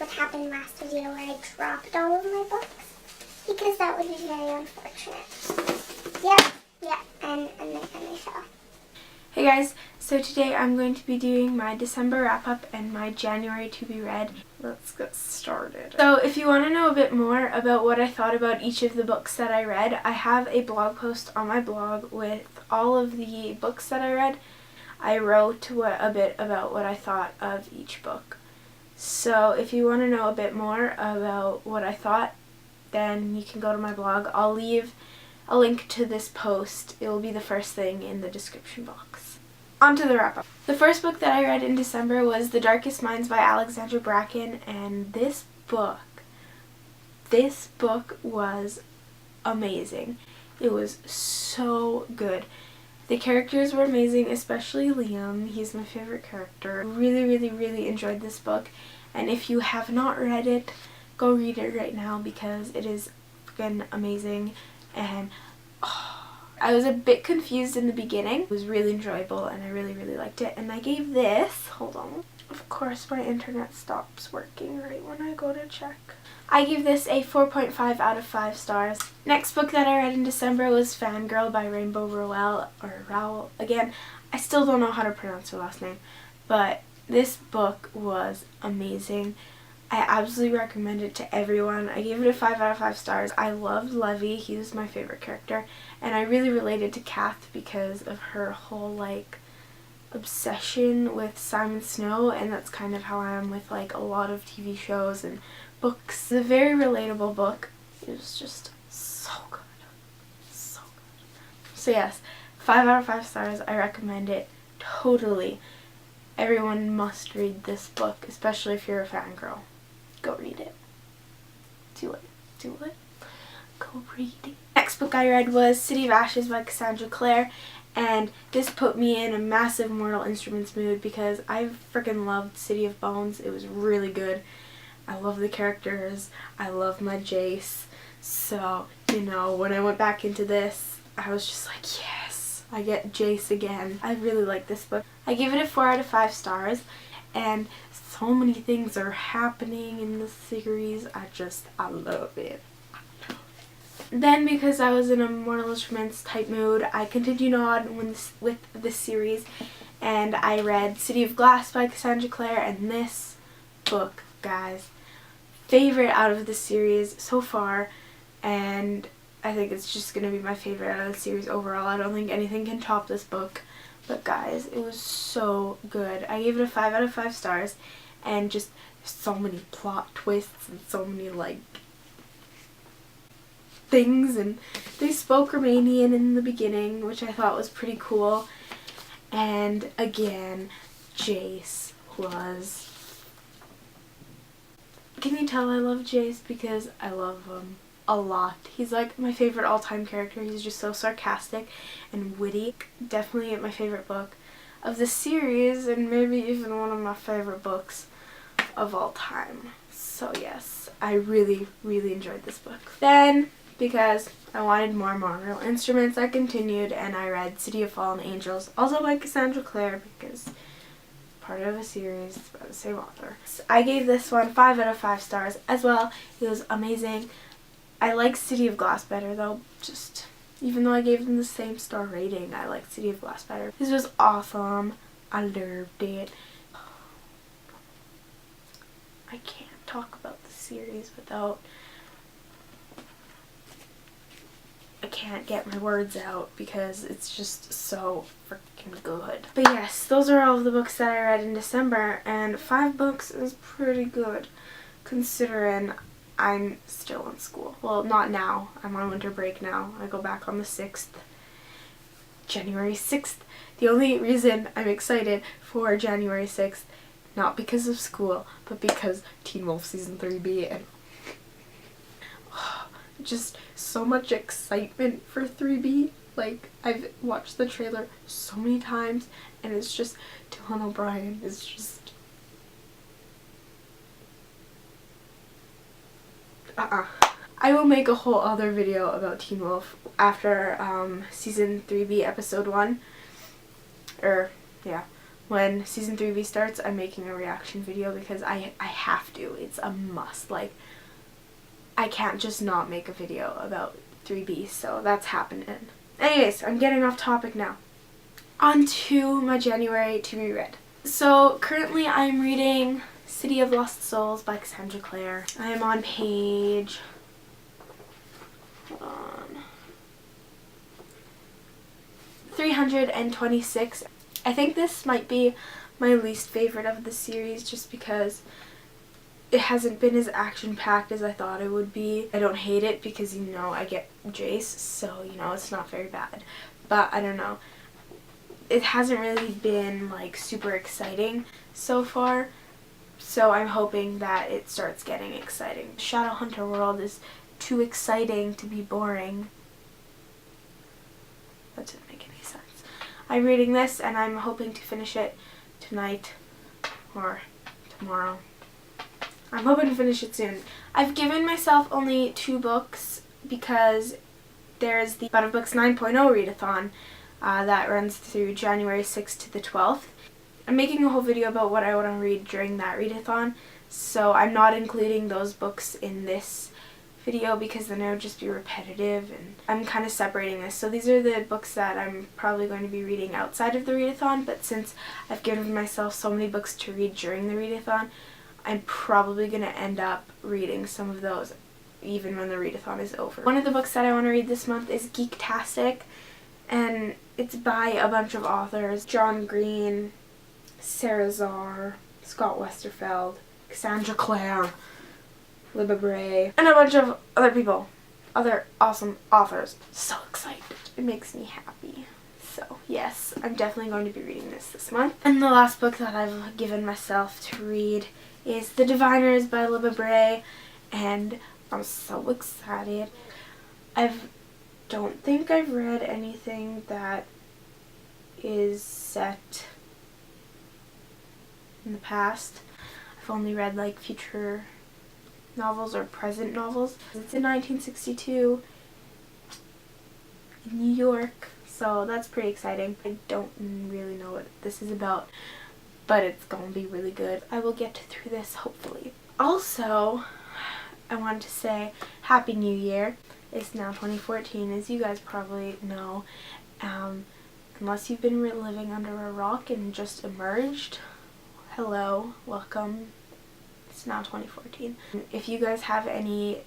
what happened last video where I dropped all of my books, because that would be very unfortunate. Yeah, and they fell. Hey guys, so today I'm going to be doing my December wrap-up and my January to be read. Let's get started. So if you want to know a bit more about what I thought about each of the books that I read, I have a blog post on my blog with all of the books that I read. I wrote a bit about what I thought of each book. So if you want to know a bit more about what I thought, then you can go to my blog. I'll leave a link to this post. It will be the first thing in the description box. On to the wrap-up. The first book that I read in December was The Darkest Minds by Alexandra Bracken, and this book was amazing. It was so good. The characters were amazing, especially Liam. He's my favorite character. Really enjoyed this book, and if you have not read it, go read it right now because it is freaking amazing. And I was a bit confused in the beginning. It was really enjoyable and I really liked it. And I gave this, hold on, of course my internet stops working right when I go to check. I gave this a 4.5 out of 5 stars. Next book that I read in December was Fangirl by Rainbow Rowell. Again, I still don't know how to pronounce her last name, but this book was amazing. I absolutely recommend it to everyone. I gave it a 5 out of 5 stars. I loved Levy. He was my favorite character. And I really related to Kath because of her whole, like, obsession with Simon Snow. And that's kind of how I am with, like, a lot of TV shows and books. It's a very relatable book. It was just so good. So good. So yes, 5 out of 5 stars. I recommend it totally. Everyone must read this book, especially if you're a fangirl. Go read it. Do it. Go read it. Next book I read was City of Ashes by Cassandra Clare, and this put me in a massive Mortal Instruments mood because I freaking loved City of Bones. It was really good. I love the characters. I love my Jace. So, you know, when I went back into this, I was just like, yes, I get Jace again. I really like this book. I gave it a 4 out of 5 stars, and so many things are happening in the series. I love it. Then, because I was in a Mortal Instruments type mood, I continued on with this series, and I read City of Glass by Cassandra Clare, and this book, guys, favorite out of the series so far, and I think it's just going to be my favorite out of the series overall. I don't think anything can top this book. But guys, it was so good. I gave it a 5 out of 5 stars, and just so many plot twists and so many, like, things, and they spoke Romanian in the beginning, which I thought was pretty cool. And again, Jace was... Can you tell I love Jace? Because I love him a lot. He's like my favorite all-time character. He's just so sarcastic and witty. Definitely my favorite book of the series, and maybe even one of my favorite books of all time. So yes, I really enjoyed this book. Then, because I wanted more Mortal Instruments, I continued and I read City of Fallen Angels, also by Cassandra Clare, because part of a series by the same author. So I gave this one 5 out of 5 stars as well. It was amazing. I like City of Glass better though, just even though I gave them the same star rating, I like City of Glass better. This was awesome. I loved it. I can't talk about the series without... I can't get my words out because it's just so freaking good. But yes, those are all of the books that I read in December, and 5 books is pretty good considering I'm still in school. Well, not now. I'm on winter break now. I go back on the 6th. January 6th. The only reason I'm excited for January 6th, not because of school, but because Teen Wolf Season 3B, and just so much excitement for 3B. Like, I've watched the trailer so many times, and it's just, Dylan O'Brien is just... I will make a whole other video about Teen Wolf after Season 3B Episode 1. Yeah. when season 3B starts, I'm making a reaction video because I have to. It's a must. Like, I can't just not make a video about 3B, so that's happening. Anyways, I'm getting off topic now. On to my January to be read. So currently I'm reading City of Lost Souls by Cassandra Clare. I am on page, hold on, 326. I think this might be my least favorite of the series just because it hasn't been as action-packed as I thought it would be. I don't hate it because, you know, I get Jace, so, you know, it's not very bad. But I don't know. It hasn't really been, like, super exciting so far, so I'm hoping that it starts getting exciting. Shadowhunter World is too exciting to be boring. That didn't make any sense. I'm reading this, and I'm hoping to finish it tonight or tomorrow. I'm hoping to finish it soon. I've given myself only 2 books because there's the Out of Books 9.0 readathon that runs through January 6th to the 12th. I'm making a whole video about what I want to read during that readathon, so I'm not including those books in this video because then it would just be repetitive, and I'm kind of separating this. So these are the books that I'm probably going to be reading outside of the readathon, but since I've given myself so many books to read during the readathon, I'm probably going to end up reading some of those even when the readathon is over. One of the books that I want to read this month is Geektastic, and it's by a bunch of authors: John Green, Sarah Zarr, Scott Westerfeld, Cassandra Clare, Libba Bray, and a bunch of other people, other awesome authors. So excited. It makes me happy. So yes, I'm definitely going to be reading this month. And the last book that I've given myself to read is The Diviners by Libba Bray, and I'm so excited. I don't think I've read anything that is set in the past. I've only read like future novels or present novels. It's in 1962 in New York, so that's pretty exciting. I don't really know what this is about, but it's gonna be really good. I will get through this hopefully. Also, I wanted to say Happy New Year. It's now 2014, as you guys probably know. Unless you've been living under a rock and just emerged, hello, welcome. It's now 2014. If you guys have any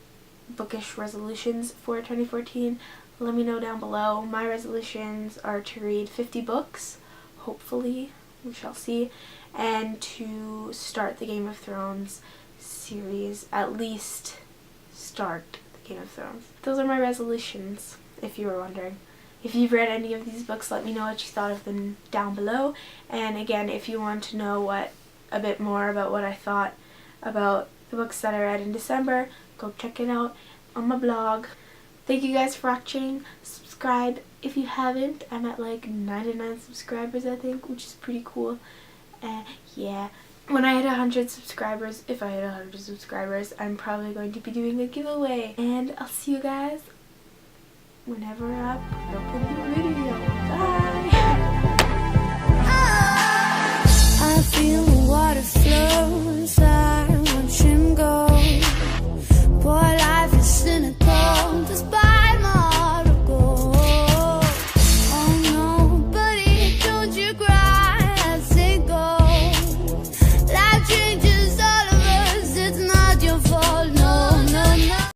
bookish resolutions for 2014, let me know down below. My resolutions are to read 50 books, hopefully, we shall see, and to start the Game of Thrones series, at least start the Game of Thrones. Those are my resolutions, if you were wondering. If you've read any of these books, let me know what you thought of them down below. And again, if you want to know a bit more about what I thought about the books that I read in December, go check it out on my blog. Thank you guys for watching. Subscribe if you haven't. I'm at like 99 subscribers, I think, which is pretty cool. Yeah. When I hit 100 subscribers, if I hit 100 subscribers, I'm probably going to be doing a giveaway. And I'll see you guys whenever I put up a new video.